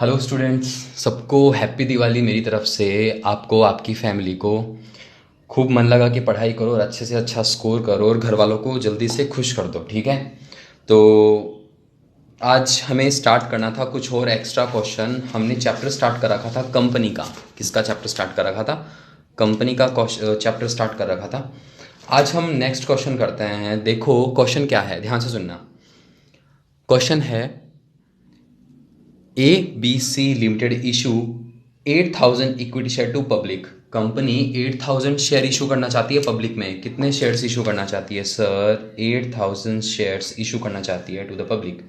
Hello students, सबको happy Diwali मेरी तरफ से। आपको, आपकी फैमिली को खूब मन लगा के पढ़ाई करो और अच्छे से अच्छा स्कोर करो और घर वालों को जल्दी से खुश कर दो, ठीक है। तो आज हमें स्टार्ट करना था कुछ और एक्स्ट्रा क्वेश्चन। हमने चैप्टर स्टार्ट कर रखा था कंपनी का। किसका चैप्टर स्टार्ट कर रखा था? कंपनी का चैप्टर स्टार्ट कर रखा था। आज हम नेक्स्ट क्वेश्चन करते हैं। देखो क्वेश्चन क्या है, ध्यान से सुनना। क्वेश्चन है ABC limited issue 8,000 equity share to public. Company 8,000 share issue करना चाहती है पब्लिक में। कितने शेयर्स इशू करना चाहती है सर? 8,000 शेयर्स इशू करना चाहती है to the public.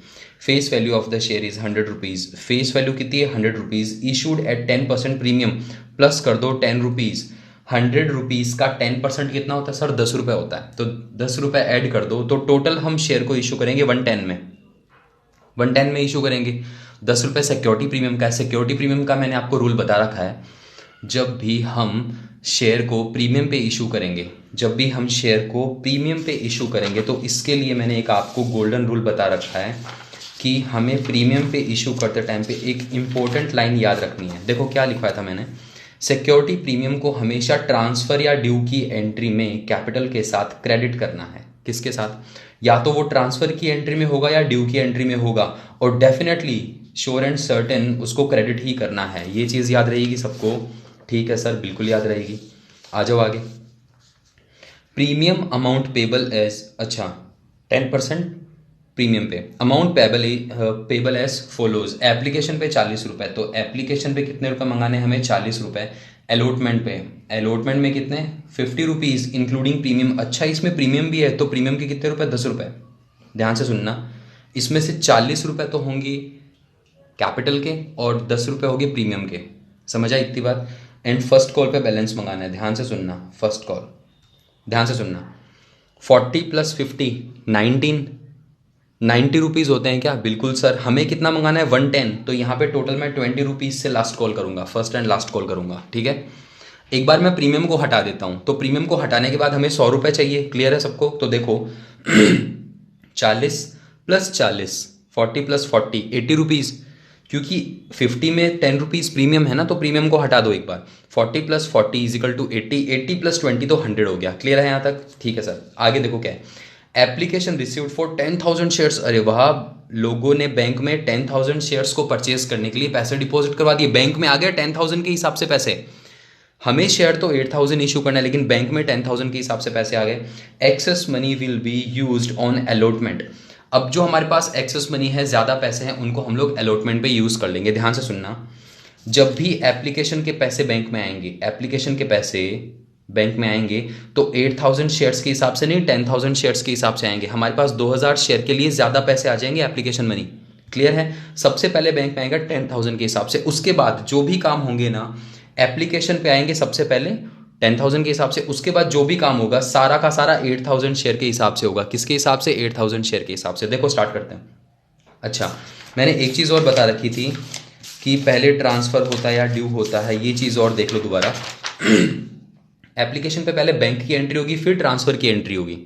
Face value of the share is 100 rupees. Face value कितनी है? 100 rupees. Issued at 10% premium, plus कर दो 10 रुपीज़। 100 रुपीज़ का 10% कितना होता है सर? 10 रुपये होता है। तो 10 रुपये ऐड कर दो, तो टोटल हम शेयर को इशू करेंगे 110 में। 110 में इशू करेंगे। 10 रुपये सिक्योरिटी प्रीमियम का है। सिक्योरिटी प्रीमियम का मैंने आपको रूल बता रखा है। जब भी हम शेयर को प्रीमियम पे इशू करेंगे, जब भी हम शेयर को प्रीमियम पे इशू करेंगे, तो इसके लिए मैंने एक आपको गोल्डन रूल बता रखा है कि हमें प्रीमियम पे इशू करते टाइम पे एक इंपॉर्टेंट लाइन याद रखनी है। देखो क्या लिखवाया था मैंने। सिक्योरिटी प्रीमियम को हमेशा ट्रांसफर या ड्यू की एंट्री में कैपिटल के साथ क्रेडिट करना है। किसके साथ? या तो वो ट्रांसफर की एंट्री में होगा या ड्यू की एंट्री में होगा, और डेफिनेटली श्योर एंड सर्टेन उसको क्रेडिट ही करना है। ये चीज़ याद रहेगी सबको? ठीक है सर, बिल्कुल याद रहेगी। आ जाओ आगे। प्रीमियम अमाउंट पेबल एज, अच्छा 10% प्रीमियम पे। Amount payable as follows. Application पे 40 रुपये, तो एप्लीकेशन पे कितने रुपए मंगाने हमें? 40 रुपये। अलॉटमेंट पे, अलॉटमेंट में कितने? 50 रुपीज़ इंक्लूडिंग प्रीमियम। अच्छा, इसमें प्रीमियम भी है, तो प्रीमियम के कितने रुपए? 10 रुपये। ध्यान से सुनना, इसमें से 40 रुपये तो होंगे कैपिटल के और 10 रुपये होंगे प्रीमियम के। समझ आई इतनी बात? एंड फर्स्ट कॉल पे बैलेंस मंगाना है। ध्यान से सुनना, फर्स्ट कॉल ध्यान से सुनना। 40 + 50 19, 90 रुपीज़ होते हैं क्या? बिल्कुल सर। हमें कितना मंगाना है? 110। तो यहाँ पे टोटल मैं 20 रुपीज़ से लास्ट कॉल करूँगा, फर्स्ट एंड लास्ट कॉल करूँगा, ठीक है। एक बार मैं प्रीमियम को हटा देता हूँ, तो प्रीमियम को हटाने के बाद हमें 100 रुपये चाहिए। क्लियर है सबको? तो देखो 40 + 40, 40 + 40 80 रुपीज़। क्योंकि 50 में 10 रुपीज़ प्रीमियम है ना, तो प्रीमियम को हटा दो एक बार। 40 + 40 = 80, 80 + 20 तो 100 हो गया। क्लियर है यहाँ तक? ठीक है सर। आगे देखो क्या है। Application received for 10,000 shares. अरे वाह, लोगों ने बैंक में 10,000 शेयर्स को परचेज करने के लिए पैसे डिपॉजिट करवा दिए। बैंक में आ गया 10,000 के हिसाब से पैसे। हमें शेयर तो 8,000 इशू करना है, लेकिन बैंक में 10,000 के हिसाब से पैसे आ गए। Access money will be used on allotment. अब जो हमारे पास एक्सेस मनी है, ज़्यादा पैसे हैं, उनको हम लोग अलॉटमेंट पे यूज़ कर लेंगे। ध्यान से सुनना, जब भी एप्लीकेशन के पैसे बैंक में आएंगे, एप्लीकेशन के पैसे बैंक में आएंगे, तो 8,000 शेयर्स के हिसाब से नहीं, 10,000 शेयर्स के हिसाब से आएंगे। हमारे पास 2,000 शेयर के लिए ज़्यादा पैसे आ जाएंगे एप्लीकेशन मनी। क्लियर है? सबसे पहले बैंक में आएगा 10,000 के हिसाब से। उसके बाद जो भी काम होंगे ना, एप्लीकेशन पे आएंगे सबसे पहले 10,000 के हिसाब से। उसके बाद जो भी काम होगा सारा का सारा 8,000 शेयर के हिसाब से होगा। किसके हिसाब से? 8,000 शेयर के हिसाब से। देखो स्टार्ट करते हैं। अच्छा, मैंने एक चीज़ और बता रखी थी कि पहले ट्रांसफ़र होता है या ड्यू होता है। ये चीज़ और देख लो दोबारा। एप्लीकेशन पे पहले बैंक की एंट्री होगी, फिर ट्रांसफ़र की एंट्री होगी।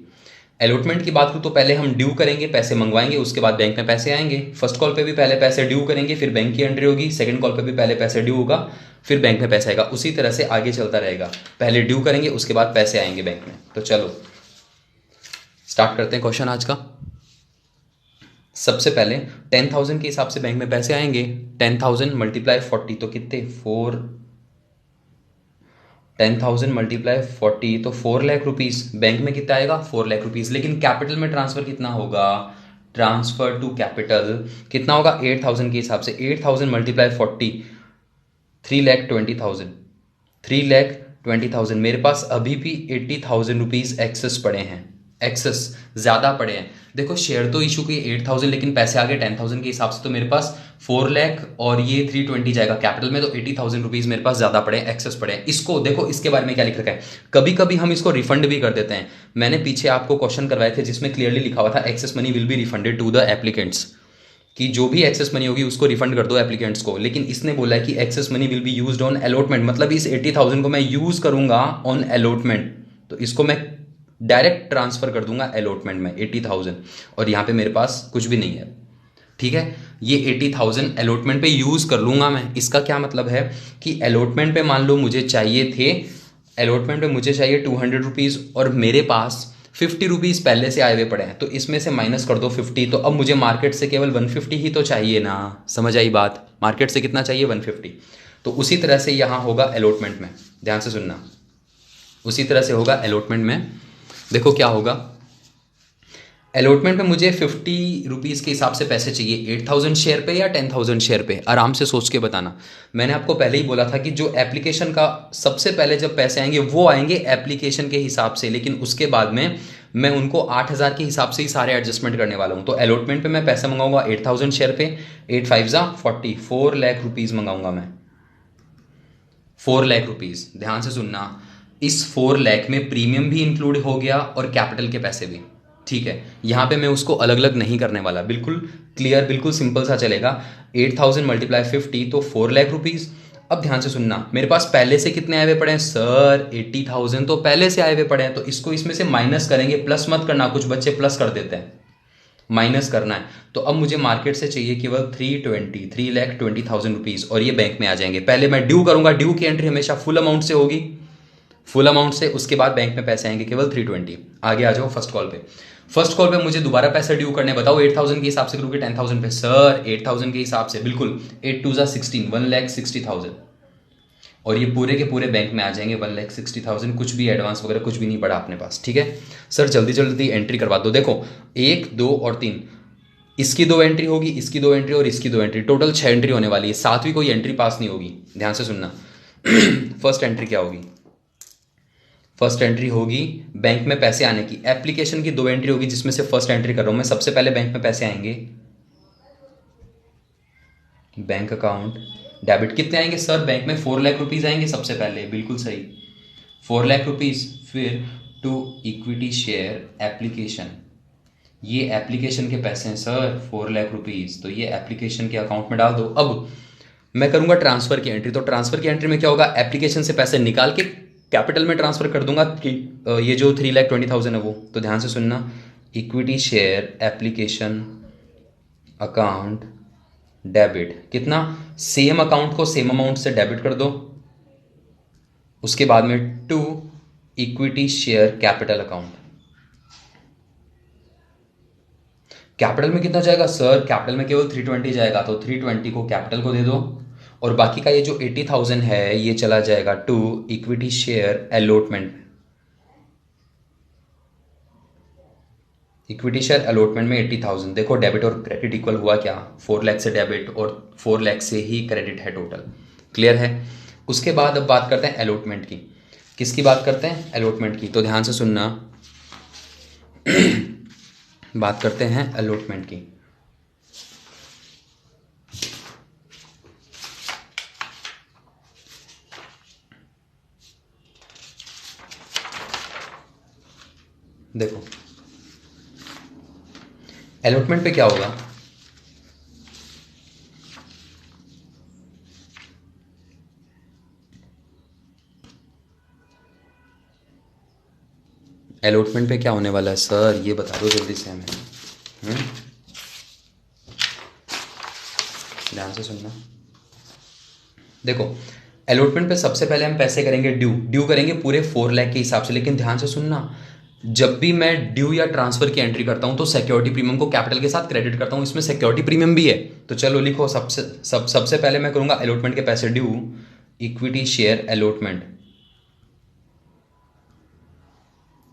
अलॉटमेंट की बात करूँ तो पहले हम ड्यू करेंगे, पैसे मंगवाएंगे, उसके बाद बैंक में पैसे आएंगे। फर्स्ट कॉल पे भी पहले पैसे ड्यू करेंगे, फिर बैंक की एंट्री होगी। सेकंड कॉल पे भी पहले पैसे ड्यू होगा, फिर बैंक में पैसा आएगा। उसी तरह से आगे चलता रहेगा। पहले ड्यू करेंगे, उसके बाद पैसे आएंगे बैंक में। तो चलो स्टार्ट करते हैं क्वेश्चन आज का। सबसे पहले 10,000 के हिसाब से बैंक में पैसे आएंगे। 10,000 × 40 तो कितने? 10,000 × 40 तो 4 लाख रुपीज़। बैंक में कितना आएगा? 4 लाख रुपीज़। लेकिन कैपिटल में ट्रांसफ़र कितना होगा? ट्रांसफ़र टू कैपिटल कितना होगा? 8,000 के हिसाब से। 8,000 × 40 3,20,000। 3,20,000। मेरे पास अभी भी 80,000 रुपीज़ एक्सेस पड़े हैं। एक्सेस ज़्यादा पड़े हैं। देखो शेयर तो इशू किए 8,000, लेकिन पैसे आ गए 10,000 के हिसाब से, तो मेरे पास 4 लाख और ये 320 जाएगा कैपिटल में, तो 80,000 रुपीज़ मेरे पास ज़्यादा पड़े हैं, एक्सेस पड़े हैं। इसको देखो, इसके बारे में क्या लिख रखा है। कभी कभी हम इसको रिफंड भी कर देते हैं। मैंने पीछे आपको क्वेश्चन करवाए थे जिसमें क्लियरली लिखा हुआ था excess money will be refunded to the applicants, कि जो भी एक्सेस मनी होगी उसको रिफंड कर दो एप्लीकेंट्स को। लेकिन इसने बोला है कि access money will be used on allotment, मतलब इस 80,000 को मैं यूज़ करूंगा ऑन अलॉटमेंट, तो इसको मैं डायरेक्ट ट्रांसफर कर दूंगा अलॉटमेंट में 80,000, और यहाँ पे मेरे पास कुछ भी नहीं है। ठीक है, ये 80,000 अलॉटमेंट पे यूज़ कर लूँगा मैं। इसका क्या मतलब है कि अलॉटमेंट पे मान लो मुझे चाहिए थे, अलॉटमेंट पे मुझे चाहिए 200 रुपीज़ और मेरे पास 50 रुपीज़ पहले से आए हुए पड़े हैं, तो इसमें से माइनस कर दो 50, तो अब मुझे मार्केट से केवल 150 ही तो चाहिए ना। समझ आई बात? मार्केट से कितना चाहिए? 150। तो उसी तरह से यहाँ होगा अलॉटमेंट में, ध्यान से सुनना, उसी तरह से होगा अलॉटमेंट में। देखो क्या होगा, अलॉटमेंट में मुझे 50 रुपीज़ के हिसाब से पैसे चाहिए, 8,000 शेयर पे या 10,000 शेयर पे, आराम से सोच के बताना। मैंने आपको पहले ही बोला था कि जो एप्लीकेशन का सबसे पहले जब पैसे आएंगे वो आएंगे एप्लीकेशन के हिसाब से, लेकिन उसके बाद में मैं उनको 8,000 के हिसाब से ही सारे एडजस्टमेंट करने वाला हूँ। तो अलॉटमेंट पे मैं पैसा मंगाऊंगा 8,000 शेयर पे, 8 5 जा 40, 4 लाख रुपीज़ मंगाऊंगा मैं, 4 लाख रुपीज़। ध्यान से सुनना, इस 4 लाख में प्रीमियम भी इंक्लूड हो गया और कैपिटल के पैसे भी, ठीक है। यहाँ पे मैं उसको अलग अलग नहीं करने वाला, बिल्कुल क्लियर, बिल्कुल सिंपल सा चलेगा। 8,000 मल्टीप्लाई 50 तो 4 लाख रुपीज़। अब ध्यान से सुनना, मेरे पास पहले से कितने आए हुए पड़े हैं सर? 80,000 तो पहले से आए हुए पड़े हैं, तो इसको इसमें से माइनस करेंगे, प्लस मत करना, कुछ बच्चे प्लस कर देते हैं, माइनस करना है। तो अब मुझे मार्केट से चाहिए केवल 3,20,000 रुपीज़ और ये बैंक में आ जाएंगे। पहले मैं ड्यू करूंगा, ड्यू की एंट्री हमेशा फुल अमाउंट से होगी, फुल अमाउंट से, उसके बाद बैंक में पैसे आएंगे केवल 320। आगे आ जाओ फर्स्ट कॉल पे। फर्स्ट कॉल पे मुझे दोबारा पैसे ड्यू करने, बताओ 8,000 के हिसाब से करूँ कि 10,000 पे? सर 8,000 के हिसाब से, बिल्कुल। 8 2 16, 1,60,000 और ये पूरे के पूरे बैंक में आ जाएंगे 1,60,000। कुछ भी एडवांस वगैरह कुछ भी नहीं पड़ा अपने पास, ठीक है। सर जल्दी जल्दी एंट्री करवा दो। देखो 1 2 और 3, इसकी 2 एंट्री होगी, इसकी 2 एंट्री और इसकी 2 एंट्री, टोटल 6 एंट्री होने वाली है। सातवीं कोई एंट्री पास नहीं होगी, ध्यान से सुनना। फर्स्ट एंट्री क्या होगी? फर्स्ट एंट्री होगी बैंक में पैसे आने की, एप्लीकेशन की 2 एंट्री होगी जिसमें से फर्स्ट एंट्री कर रहा हूं मैं। सबसे पहले बैंक में पैसे आएंगे, बैंक अकाउंट डेबिट। कितने आएंगे सर बैंक में? 4 लाख रुपीज़ आएंगे सबसे पहले, बिल्कुल सही, 4 लाख रुपीज़। फिर टू इक्विटी शेयर एप्लीकेशन, ये एप्लीकेशन के पैसे हैं सर 4 लाख रुपीज़, तो ये एप्लीकेशन के अकाउंट में डाल दो। अब मैं करूंगा ट्रांसफर की एंट्री, तो ट्रांसफर की एंट्री में क्या होगा? एप्लीकेशन से पैसे निकाल के कैपिटल में ट्रांसफर कर दूंगा, ये जो 3,20,000 है वो। तो ध्यान से सुनना, equity share application account debit, कितना? सेम अकाउंट को सेम अमाउंट से डेबिट कर दो, उसके बाद में to equity share capital account. Capital में कितना जाएगा सर? कैपिटल में केवल 320 जाएगा, तो 320 को कैपिटल को दे दो और बाकी का ये जो 80,000 है ये चला जाएगा to equity share allotment. Equity share allotment में 80,000। देखो डेबिट और क्रेडिट इक्वल हुआ क्या? 4 लाख से डेबिट और 4 लाख से ही क्रेडिट है टोटल, क्लियर है। उसके बाद अब बात करते हैं अलॉटमेंट की। किसकी बात करते हैं? अलॉटमेंट की। तो ध्यान से सुनना, बात करते हैं अलॉटमेंट की। देखो अलॉटमेंट पे क्या होगा, अलॉटमेंट पे क्या होने वाला है सर ये बता दो जल्दी से हमें। ध्यान से सुनना, देखो अलॉटमेंट पे सबसे पहले हम पैसे करेंगे ड्यू करेंगे पूरे 4 लाख के हिसाब से। लेकिन ध्यान से सुनना, जब भी मैं ड्यू या ट्रांसफर की एंट्री करता हूं तो सिक्योरिटी प्रीमियम को कैपिटल के साथ क्रेडिट करता हूं, इसमें सिक्योरिटी प्रीमियम भी है। तो चलो लिखो, सबसे पहले मैं करूंगा अलॉटमेंट के पैसे due, equity share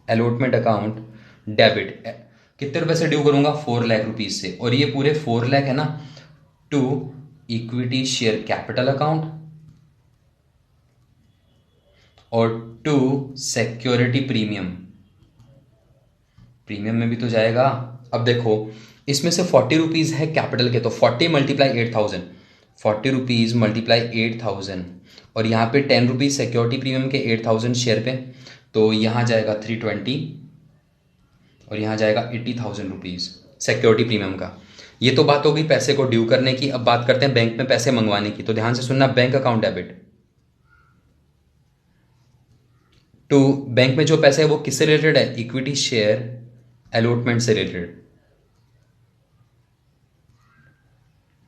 allotment account debit. कितने रुपए से ड्यू करूंगा? 4 लाख रुपीज से, और ये पूरे 4 लाख है ना, to equity share capital account और टू सिक्योरिटी प्रीमियम। प्रीमियम में भी तो जाएगा। अब देखो इसमें से 40 रुपीज़ है कैपिटल के, तो 40 मल्टीप्लाई 8,000, 40 रुपीज़ मल्टीप्लाई 8,000 और यहाँ पे 10 रुपीज़ सिक्योरिटी प्रीमियम के 8,000 शेयर पे, तो यहाँ जाएगा 320 और यहाँ जाएगा 80,000 रुपीज़ सिक्योरिटी प्रीमियम का। ये तो बात होगी पैसे को ड्यू करने की। अब बात करते हैं बैंक में पैसे मंगवाने की। तो ध्यान से सुनना, bank account debit to, bank में जो पैसे है वो किससे रिलेटेड है? इक्विटी शेयर अलॉटमेंट से रिलेटेड।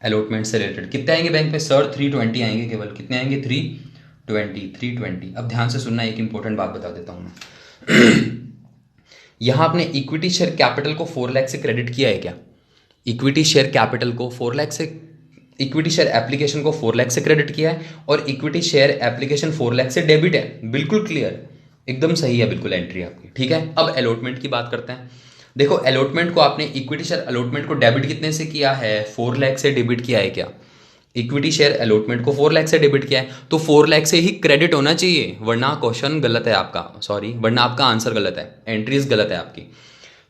अलॉटमेंट से रिलेटेड कितने आएंगे बैंक में सर? 320 आएंगे केवल। कितने आएंगे? 320। अब ध्यान से सुनना, एक इंपॉर्टेंट बात बता देता हूं मैं। यहां आपने इक्विटी शेयर कैपिटल को 4 लाख से क्रेडिट किया है क्या? इक्विटी शेयर कैपिटल को 4 लाख से, इक्विटी शेयर एप्लीकेशन को 4 लाख से क्रेडिट किया है और इक्विटी शेयर एप्लीकेशन 4 लाख से डेबिट है। बिल्कुल क्लियर, एकदम सही है बिल्कुल एंट्री आपकी। ठीक है, अब अलॉटमेंट की बात करते हैं। देखो अलॉटमेंट को आपने, इक्विटी शेयर अलॉटमेंट को डेबिट कितने से किया है? 4 लाख से डेबिट किया है क्या? इक्विटी शेयर अलॉटमेंट को 4 लाख से डेबिट किया है तो 4 लाख से ही क्रेडिट होना चाहिए, वरना क्वेश्चन गलत है आपका, सॉरी वरना आपका आंसर गलत है, एंट्रीज गलत है आपकी।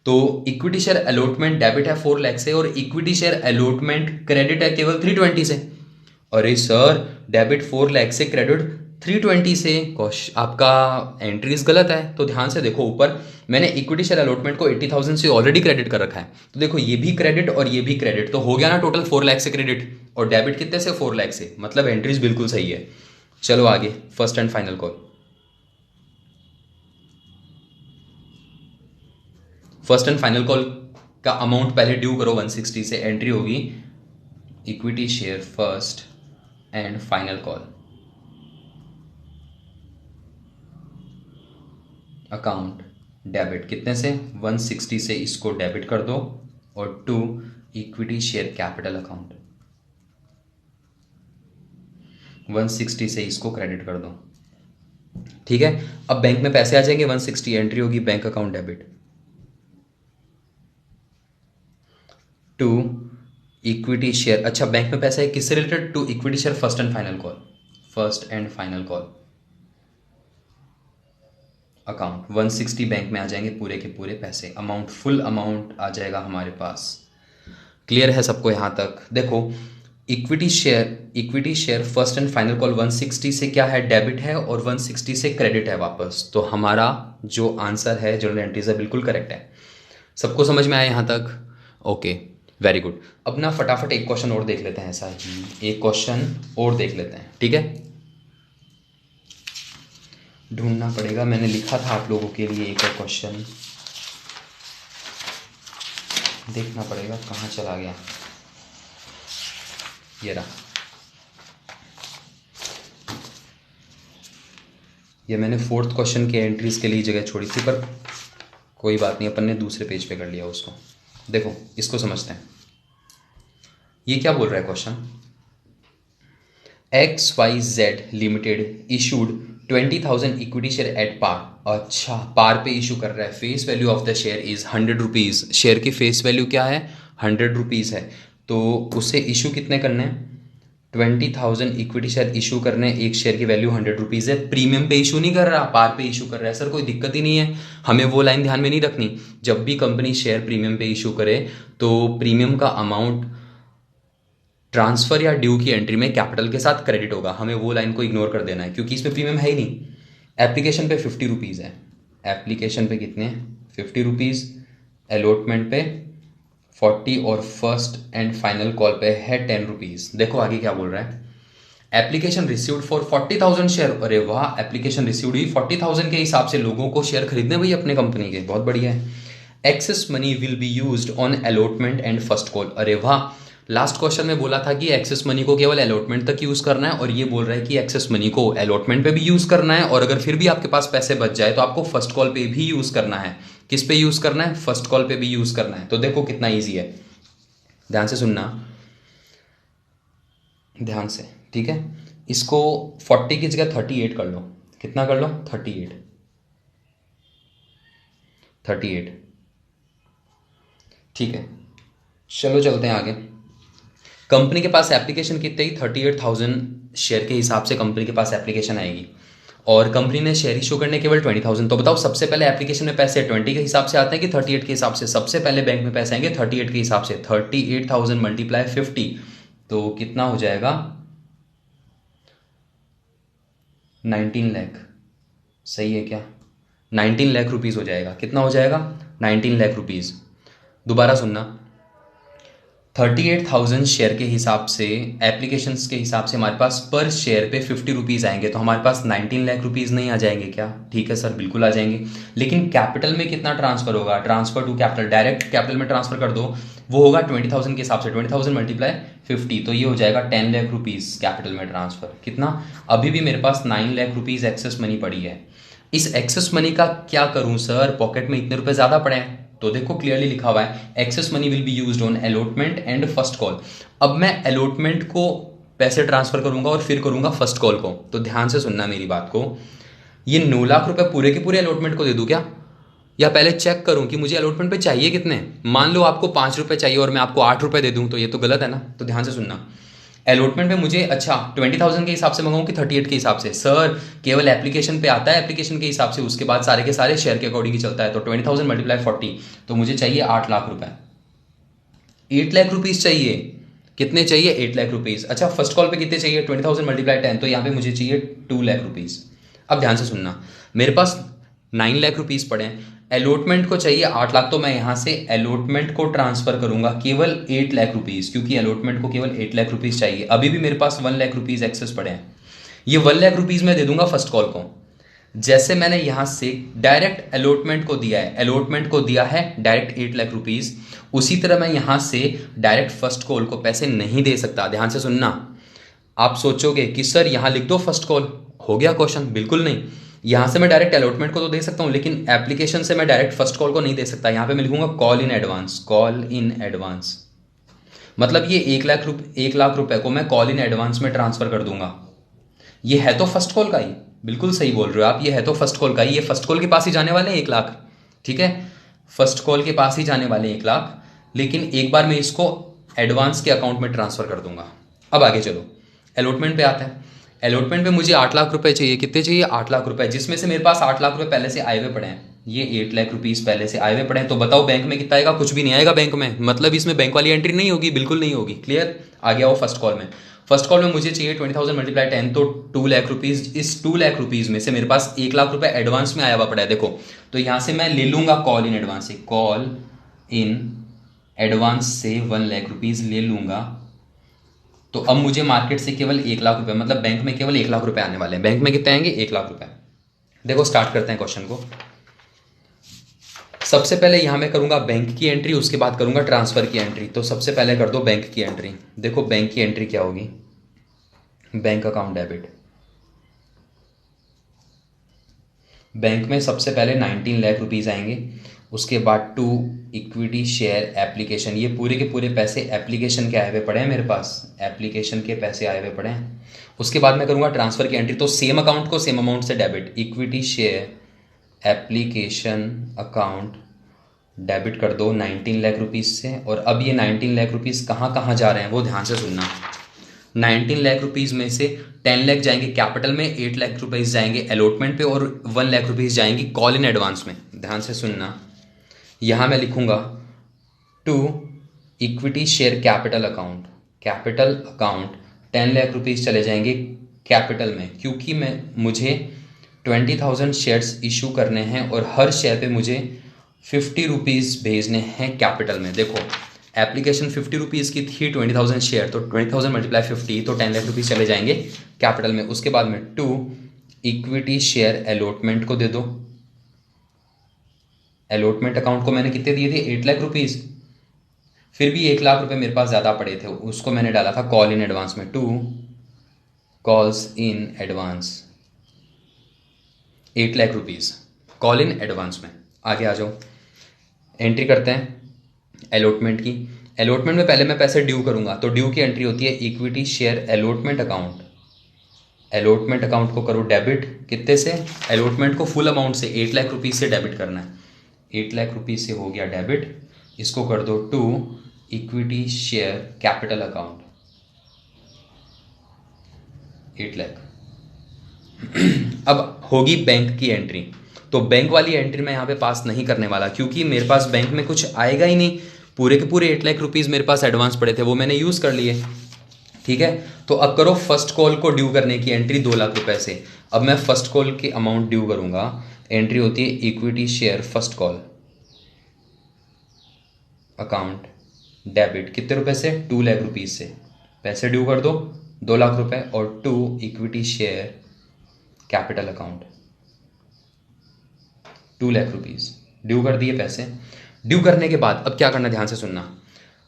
तो इक्विटी शेयर अलॉटमेंट डेबिट है 4 लाख से और इक्विटी शेयर अलॉटमेंट क्रेडिट है केवल 320 से। अरे सर डेबिट 4 लाख से, क्रेडिट 320 से, आपका एंट्रीज गलत है। तो ध्यान से देखो, ऊपर मैंने इक्विटी शेयर अलॉटमेंट को 80,000 से ऑलरेडी क्रेडिट कर रखा है, तो देखो ये भी क्रेडिट और ये भी क्रेडिट, तो हो गया ना टोटल 4 लाख से क्रेडिट, और डेबिट कितने से? 4 लाख से, मतलब एंट्रीज बिल्कुल सही है। चलो आगे, first and final call. First and final call का अमाउंट पहले ड्यू करो 160 से, एंट्री होगी equity share first and final call account debit कितने से? 160 से इसको डेबिट कर दो, और to equity share capital account 160 से इसको क्रेडिट कर दो। ठीक है, अब बैंक में पैसे आ जाएंगे 160, एंट्री होगी bank account debit to equity share. अच्छा बैंक में पैसा है किससे related? To equity share first and final call, first and final call account 160 bank में आ जाएंगे पूरे के पूरे पैसे, अमाउंट फुल अमाउंट आ जाएगा हमारे पास। क्लियर है सबको यहां तक? देखो equity share first and final call 160 से क्या है? डेबिट है, और 160 से क्रेडिट है वापस। तो हमारा जो आंसर है जनरल एंट्रीज है बिल्कुल करेक्ट है। सबको समझ में आया यहां तक? Okay very good. अब ना फटाफट एक क्वेश्चन और देख लेते हैं, ऐसा ही एक क्वेश्चन और देख लेते हैं। ठीक है, ढूंढना पड़ेगा, मैंने लिखा था आप लोगों के लिए एक और क्वेश्चन, देखना पड़ेगा कहाँ चला गया। ये रहा, ये मैंने 4th क्वेश्चन के एंट्रीज के लिए जगह छोड़ी थी, पर कोई बात नहीं, अपन ने दूसरे पेज पे कर लिया उसको। देखो इसको समझते हैं, ये क्या बोल रहा है question? XYZ limited issued 20,000 equity share at par. अच्छा पार पे इशू कर रहा है, face value of the share is 100 rupees. Share की फेस वैल्यू क्या है? 100 रुपीज़ है। तो उसे इशू कितने करने हैं? 20,000 इक्विटी शेयर इशू करने, एक शेयर की वैल्यू 100 रुपीज़ है। प्रीमियम पे इशू नहीं कर रहा, पार पे इशू कर रहा है। सर कोई दिक्कत ही नहीं है, हमें वो लाइन ध्यान में नहीं रखनी। जब भी कंपनी शेयर प्रीमियम पे इशू करे तो प्रीमियम का अमाउंट ट्रांसफर या ड्यू की एंट्री में कैपिटल के साथ क्रेडिट होगा, हमें वो लाइन को इग्नोर कर देना है क्योंकि इसमें प्रीमियम है ही नहीं। एप्लीकेशन पे 50 रुपीज़ है, एप्लीकेशन पे कितने? 50 रुपीज़, अलॉटमेंट पे 40 और फर्स्ट एंड फाइनल कॉल पे है 10 रुपीज़। देखो आगे क्या बोल रहा है, एप्लीकेशन रिसीव्ड फॉर 40,000 शेयर। अरे वाह, एप्लीकेशन रिसीव्ड हुई 40,000 के हिसाब से, लोगों को शेयर खरीदने भाई अपने कंपनी के, बहुत बढ़िया है। Access money will be used on allotment and first call. अरे वाह, लास्ट क्वेश्चन में बोला था कि एक्सेस मनी को केवल अलॉटमेंट तक यूज करना है, और ये बोल रहा है कि एक्सेस मनी को अलॉटमेंट पे भी यूज करना है, और अगर फिर भी आपके पास पैसे बच जाए तो आपको फर्स्ट कॉल पे भी यूज करना है। किस पे यूज करना है? फर्स्ट कॉल पे भी यूज करना है। तो देखो कितना ईजी है, ध्यान से सुनना, ध्यान से, ठीक है। इसको 40 की जगह 38 कर लो। कितना कर लो? 38। ठीक है, चलो चलते हैं आगे। कंपनी के पास एप्लीकेशन कितने ही? 38,000 शेयर के हिसाब से कंपनी के पास एप्लीकेशन आएगी, और कंपनी ने शेयर इशू करने केवल 20,000। तो बताओ सबसे पहले एप्लीकेशन में पैसे 20 के हिसाब से आते हैं कि 38 के हिसाब से? सबसे पहले बैंक में पैसे आएंगे 38 के हिसाब से। 38,000 मल्टीप्लाई 50, तो कितना हो जाएगा? 19 लाख। सही है क्या? 19 लाख रुपीज़ हो जाएगा। कितना हो जाएगा? 19 लाख रुपीज़। दोबारा सुनना, 38,000 शेयर के हिसाब से, एप्लीकेशंस के हिसाब से हमारे पास पर शेयर पे 50 रुपीज़ आएंगे, तो हमारे पास 19 लाख रुपीज़ नहीं आ जाएंगे क्या? ठीक है सर, बिल्कुल आ जाएंगे। लेकिन कैपिटल में कितना ट्रांसफर होगा? Transfer to capital, direct capital में ट्रांसफर कर दो, वो होगा 20,000 के हिसाब से। 20,000 मल्टीप्लाई 50, तो ये हो जाएगा 10 लाख रुपीज़ कैपिटल में ट्रांसफ़र। कितना? अभी भी मेरे पास 9 लाख रुपीज़ एक्सेस मनी पड़ी है। इस एक्सेस मनी का क्या करूं सर, पॉकेट में इतने रुपए ज़्यादा पड़े हैं। तो देखो क्लियरली लिखा हुआ है access money will be used on allotment and first call. अब मैं अलॉटमेंट को पैसे ट्रांसफ़र करूंगा और फिर करूंगा फर्स्ट कॉल को। तो ध्यान से सुनना मेरी बात को, ये 9 लाख रुपए पूरे के पूरे अलॉटमेंट को दे दूं क्या, या पहले चेक करूं कि मुझे अलॉटमेंट पे चाहिए कितने। मान लो आपको 5 रुपये चाहिए और मैं आपको 8 रुपये दे दूं, तो ये तो गलत है ना। तो ध्यान से सुनना, अलॉटमेंट पे मुझे अच्छा 20,000 के हिसाब से मंगाऊं कि 38 के हिसाब से। सर केवल एप्लीकेशन पे आता है एप्लीकेशन के हिसाब से, उसके बाद सारे के सारे शेयर के अकॉर्डिंग ही चलता है। तो 20,000 मल्टीप्लाई 40, तो मुझे चाहिए 8 लाख रुपए। 8 लाख रुपीज़ चाहिए। कितने चाहिए? 8 लाख रुपीज़। अच्छा फर्स्ट कॉल पे कितने चाहिए? 20,000 मल्टीप्लाई 10, तो यहाँ पे मुझे चाहिए 2 लाख रुपीज़। अब ध्यान से सुनना, मेरे पास 9 लाख रुपीज़ पड़े हैं, अलॉटमेंट को चाहिए 8 लाख, तो मैं यहाँ से अलॉटमेंट को ट्रांसफर करूंगा केवल 8 लाख रुपीज़, क्योंकि अलॉटमेंट को केवल 8 लाख रुपीज़ चाहिए। अभी भी मेरे पास 1 लाख रुपीज़ एक्सेस पड़े हैं। ये 1 लाख रुपीज़ मैं दे दूंगा फर्स्ट कॉल को। जैसे मैंने यहां से डायरेक्ट अलॉटमेंट को दिया है, अलॉटमेंट को दिया है डायरेक्ट 8 लाख रुपीज़, उसी तरह मैं यहां से डायरेक्ट फर्स्ट कॉल को पैसे नहीं दे सकता। ध्यान से सुनना, आप सोचोगे कि सर यहां लिख दो फर्स्ट कॉल, हो गया क्वेश्चन। बिल्कुल नहीं, यहां से मैं डायरेक्ट अलॉटमेंट को तो दे सकता हूं, लेकिन एप्लीकेशन से मैं डायरेक्ट फर्स्ट कॉल को नहीं दे सकता। यहां पे मैं लिखूंगा call in advance, call in advance. मतलब ये 1 लाख रुपए को मैं कॉल इन एडवांस में ट्रांसफर कर दूंगा। ये है तो फर्स्ट कॉल का ही, बिल्कुल सही बोल रहे हो आप, ये है तो फर्स्ट कॉल का ही। ये फर्स्ट कॉल के पास ही जाने वाले हैं 1 लाख, ठीक है, फर्स्ट कॉल के पास ही जाने वाले हैं 1 लाख, लेकिन एक बार मैं इसको एडवांस के अकाउंट में ट्रांसफर कर दूंगा। अब आगे चलो, अलॉटमेंट पे आता है। अलॉटमेंट पे मुझे 8 लाख रुपए चाहिए। कितने चाहिए? 8 लाख रुपए, जिसमें से मेरे पास 8 लाख रुपए पहले से आए हुए पड़े हैं। ये 8 लाख रुपीज पहले से आए हुए पड़े हैं। तो बताओ बैंक में कितना आएगा? कुछ भी नहीं आएगा बैंक में, मतलब इसमें बैंक वाली एंट्री नहीं होगी, बिल्कुल नहीं होगी। क्लियर? आ गया वो फर्स्ट कॉल में। फर्स्ट कॉल में मुझे चाहिए 20,000 मल्टीप्लाई 10, तो 2 लाख रुपीज। इस 2 लाख रुपीज में से मेरे पास 1 लाख रुपए एडवांस में आया हुआ पड़ा है, देखो। तो यहां से मैं ले लूंगा कॉल इन एडवांस से, कॉल इन एडवांस से 1 लाख रुपीज ले लूंगा। तो अब मुझे मार्केट से केवल 1 लाख रुपए, मतलब बैंक में केवल 1 लाख रुपए आने वाले हैं। बैंक में कितने आएंगे? 1 लाख रुपए। देखो स्टार्ट करते हैं क्वेश्चन को। सबसे पहले यहां मैं करूंगा बैंक की एंट्री, उसके बाद करूंगा ट्रांसफर की एंट्री। तो सबसे पहले कर दो बैंक की एंट्री। देखो बैंक की एंट्री क्या होगी, बैंक अकाउंट डेबिट। बैंक में सबसे पहले 19 लाख रुपीज आएंगे, उसके बाद 2 इक्विटी शेयर एप्लीकेशन। ये पूरे के पूरे पैसे एप्लीकेशन के आए हुए पड़े हैं मेरे पास, एप्लीकेशन के पैसे आए हुए पड़े हैं। उसके बाद मैं करूंगा ट्रांसफर की एंट्री। तो सेम अकाउंट को सेम अमाउंट से debit, equity share application account debit कर दो 19 लाख रुपीज से। और अब ये 19 लाख रुपीज कहाँ कहाँ जा रहे हैं वो ध्यान से सुनना। 19 लाख रुपीज में से 10 लाख जाएंगे कैपिटल में, 8 लाख रुपीज जाएंगे अलॉटमेंट पे, और 1 लाख रुपीज जाएंगी कॉल इन एडवांस में। ध्यान से सुनना, यहां मैं लिखूंगा 2 equity share capital account, capital account 10 lakh rupees चले जाएंगे कैपिटल में, क्योंकि मुझे 20,000 शेयर्स इशू करने हैं और हर शेयर पे मुझे 50 रुपीज़ भेजने हैं कैपिटल में। देखो एप्लीकेशन 50 रुपीज़ की थी, 20,000 शेयर, तो 20,000 मल्टीप्लाई 50, तो 10 लाख रुपीज़ चले जाएंगे कैपिटल में। उसके बाद में 2 इक्विटी शेयर अलॉटमेंट को दे दो। अलॉटमेंट अकाउंट को मैंने कितने दिए थे? 8 लाख रुपीज़। फिर भी 1 लाख रुपए मेरे पास ज़्यादा पड़े थे, उसको मैंने डाला था कॉल इन एडवांस में। 2 calls in advance 8 lakh rupees call in advance में। आगे आ जाओ, एंट्री करते हैं अलॉटमेंट की। अलॉटमेंट में पहले मैं पैसे ड्यू करूंगा, तो ड्यू की एंट्री होती है equity share allotment account. Allotment account को करो डेबिट, कितने से? अलॉटमेंट को फुल अमाउंट से 8 लाख रुपीज़ से डेबिट करना है। 8 लाख रुपीज़ से हो गया डेबिट, इसको कर दो 2 equity share capital account 8 lakh. अब होगी बैंक की एंट्री, तो बैंक वाली एंट्री मैं यहाँ पे पास नहीं करने वाला, क्योंकि मेरे पास बैंक में कुछ आएगा ही नहीं। पूरे के पूरे 8 लाख रुपीज़ मेरे पास एडवांस पड़े थे, वो मैंने यूज़ कर लिए, ठीक है। तो अब करो फर्स्ट कॉल को ड्यू करने की एंट्री 2 लाख रुपए से। अब मैं फर्स्ट कॉल की अमाउंट ड्यू करूंगा, एंट्री होती है equity share first call account debit, कितने रुपए से? 2 लाख रुपीज़ से। पैसे ड्यू कर दो 2 लाख रुपए, और 2 equity share capital account 2 lakh rupees due कर दिए पैसे। ड्यू करने के बाद अब क्या करना, ध्यान से सुनना।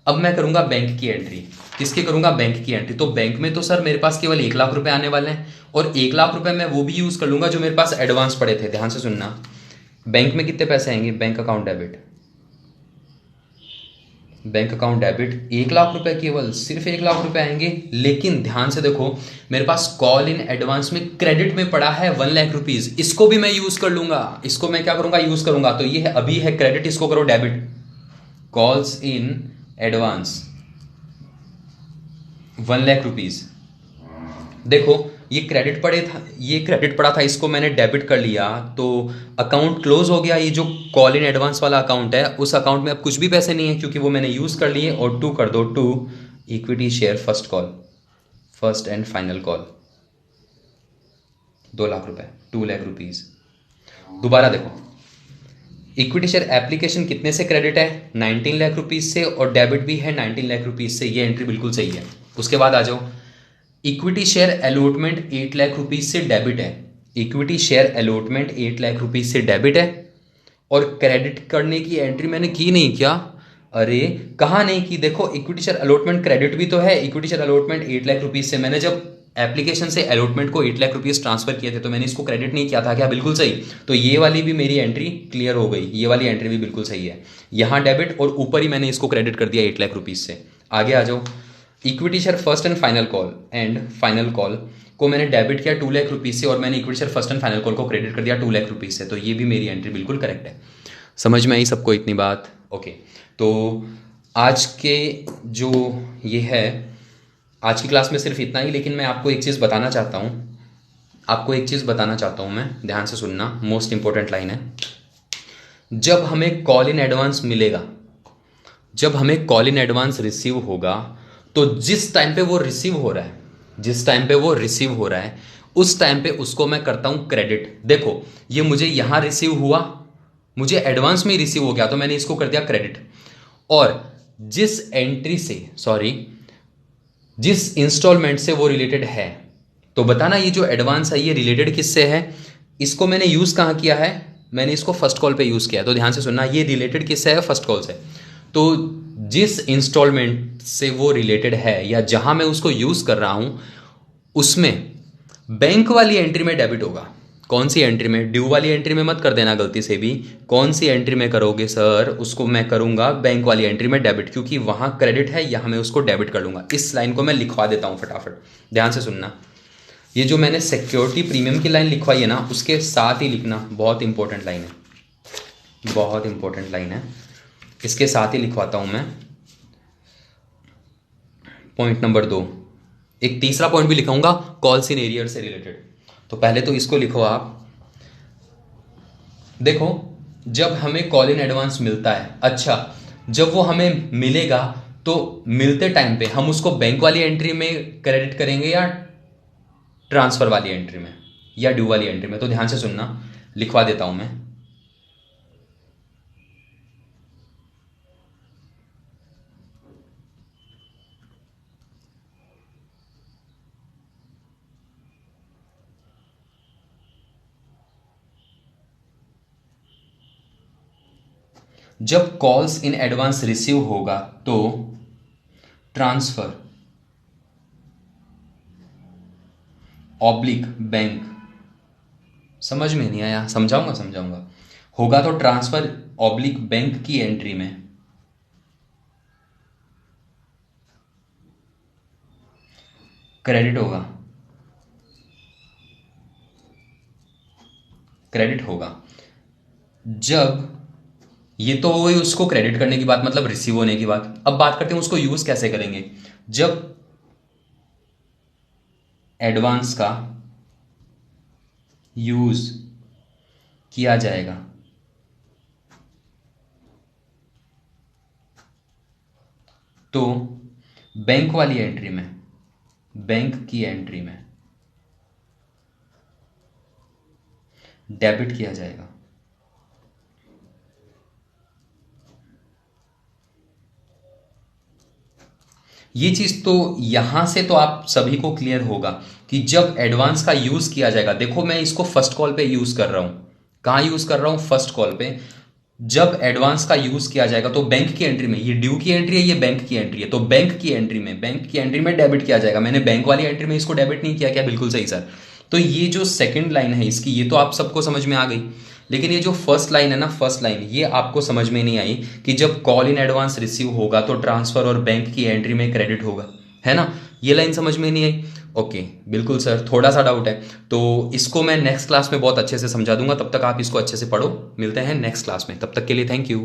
अब मैं करूंगा बैंक की एंट्री। किसकी करूंगा? बैंक की एंट्री। तो बैंक में तो सर मेरे पास केवल 1 लाख रुपए आने वाले हैं, और 1 लाख रुपए मैं वो भी यूज कर लूंगा जो मेरे पास एडवांस पड़े थे। ध्यान से सुनना, बैंक में कितने पैसे आएंगे? Bank account debit, bank account debit 1 lakh रुपए, केवल सिर्फ 1 लाख रुपए आएंगे। लेकिन ध्यान से देखो, मेरे पास कॉल इन एडवांस में क्रेडिट में पड़ा है 1 लाख रुपीज, इसको भी मैं यूज कर लूंगा। इसको मैं क्या करूंगा? यूज करूंगा। तो ये है अभी है क्रेडिट, इसको करो debit. Calls in advance 1 lakh rupees. देखो ये क्रेडिट पड़े था, ये क्रेडिट पड़ा था, इसको मैंने डेबिट कर लिया, तो अकाउंट क्लोज हो गया। ये जो कॉल इन एडवांस वाला अकाउंट है, उस अकाउंट में अब कुछ भी पैसे नहीं है क्योंकि वो मैंने यूज कर लिए। और टू कर दो, to equity share first call, first and final call, 2 lakh रुपए, 2 लाख रुपीज। दोबारा देखो, इक्विटी शेयर एप्लीकेशन कितने से क्रेडिट है? 19 लाख रुपीज से, और डेबिट भी है 19 लाख रुपीज से। ये एंट्री बिल्कुल सही है। उसके बाद आ जाओ, equity share allotment 8 lakh rupees से डेबिट है। Equity share allotment 8 lakh rupees से डेबिट है, और क्रेडिट करने की एंट्री मैंने की नहीं क्या? अरे कहाँ नहीं की? देखो इक्विटी शेयर अलॉटमेंट क्रेडिट भी तो है। Equity share allotment 8 lakh rupees से, मैंने जब एप्लीकेशन से अलॉटमेंट को 8 लाख रुपीज ट्रांसफर किए थे तो मैंने इसको क्रेडिट नहीं किया था क्या? बिल्कुल सही। तो ये वाली भी मेरी एंट्री क्लियर हो गई, ये वाली एंट्री भी बिल्कुल सही है। यहाँ डेबिट और ऊपर ही मैंने इसको क्रेडिट कर दिया 8 लाख रुपीज से। आगे आ जाओ, equity share first and final call को मैंने डेबिट किया 2 लाख रुपीज से, और मैंने equity share first and final call को क्रेडिट कर दिया 2 लाख रुपीज से। तो ये भी मेरी एंट्री बिल्कुल करेक्ट है। समझ में आई सबको इतनी बात? ओके। तो आज के जो ये है, आज की क्लास में सिर्फ इतना ही। लेकिन मैं आपको एक चीज़ बताना चाहता हूँ, मैं ध्यान से सुनना, मोस्ट इंपॉर्टेंट लाइन है। जब हमें कॉल इन एडवांस मिलेगा, जब हमें कॉल इन एडवांस रिसीव होगा, तो जिस टाइम पे वो रिसीव हो रहा है, उस टाइम पे उसको मैं करता हूं क्रेडिट। देखो ये मुझे यहां रिसीव हुआ, मुझे एडवांस में ही रिसीव हो गया, तो मैंने इसको कर दिया क्रेडिट। और जिस इंस्टॉलमेंट से वो रिलेटेड है, तो बताना ये जो एडवांस है ये रिलेटेड किससे है? इसको मैंने यूज कहां किया है? मैंने इसको फर्स्ट कॉल पे यूज किया। तो ध्यान से सुनना, ये रिलेटेड किससे है? फर्स्ट कॉल से। तो जिस इंस्टॉलमेंट से वो रिलेटेड है या जहां मैं उसको यूज कर रहा हूं, उसमें बैंक वाली एंट्री में डेबिट होगा। कौन सी एंट्री में? ड्यू वाली एंट्री में मत कर देना गलती से भी। कौन सी एंट्री में करोगे सर? उसको मैं करूंगा बैंक वाली एंट्री में डेबिट, क्योंकि वहां क्रेडिट है, यहां मैं उसको डेबिट कर लूंगा। इस लाइन को मैं लिखवा देता हूं फटाफट, ध्यान से सुनना। ये जो मैंने सिक्योरिटी प्रीमियम की लाइन लिखवाई है ना, उसके साथ ही लिखना, बहुत इंपॉर्टेंट लाइन है, बहुत इंपॉर्टेंट लाइन है। इसके साथ ही लिखवाता हूं मैं पॉइंट नंबर 2। एक तीसरा पॉइंट भी लिखाऊंगा कॉल्स इन एरियर से रिलेटेड। तो पहले तो इसको लिखो आप। देखो जब हमें कॉल इन एडवांस मिलता है, अच्छा जब वो हमें मिलेगा तो मिलते टाइम पे हम उसको बैंक वाली एंट्री में क्रेडिट करेंगे या ट्रांसफर वाली एंट्री में या ड्यू वाली एंट्री में? तो ध्यान से सुनना, लिखवा देता हूं मैं। जब कॉल्स इन एडवांस रिसीव होगा तो ट्रांसफर ऑब्लिक बैंक, समझ में नहीं आया? समझाऊंगा। होगा तो ट्रांसफर ऑब्लिक बैंक की एंट्री में क्रेडिट होगा। जब ये तो वही उसको क्रेडिट करने की बात, मतलब रिसीव होने की बात। अब बात करते हैं उसको यूज कैसे करेंगे। जब एडवांस का यूज किया जाएगा तो बैंक वाली एंट्री में, बैंक की एंट्री में डेबिट किया जाएगा। ये चीज तो यहां से तो आप सभी को क्लियर होगा कि जब एडवांस का यूज किया जाएगा। देखो मैं इसको फर्स्ट कॉल पे यूज कर रहा हूं। कहां यूज कर रहा हूं? फर्स्ट कॉल पे। जब एडवांस का यूज किया जाएगा तो बैंक की एंट्री में, ये ड्यू की एंट्री है, ये बैंक की एंट्री है, तो बैंक की एंट्री में डेबिट किया जाएगा। मैंने बैंक वाली एंट्री में इसको डेबिट नहीं किया क्या? बिल्कुल सही सर। तो ये जो सेकंड लाइन है इसकी, ये तो आप सबको समझ में आ गई, लेकिन ये जो फर्स्ट लाइन है ना, फर्स्ट लाइन, ये आपको समझ में नहीं आई कि जब कॉल इन एडवांस रिसीव होगा तो ट्रांसफर और बैंक की एंट्री में क्रेडिट होगा, है ना? ये लाइन समझ में नहीं आई। ओके, बिल्कुल सर, थोड़ा सा डाउट है, तो इसको मैं नेक्स्ट क्लास में बहुत अच्छे से समझा दूंगा, तब तक आप इसको अच्छे से पढ़ो। मिलते हैं नेक्स्ट क्लास में, तब तक के लिए थैंक यू।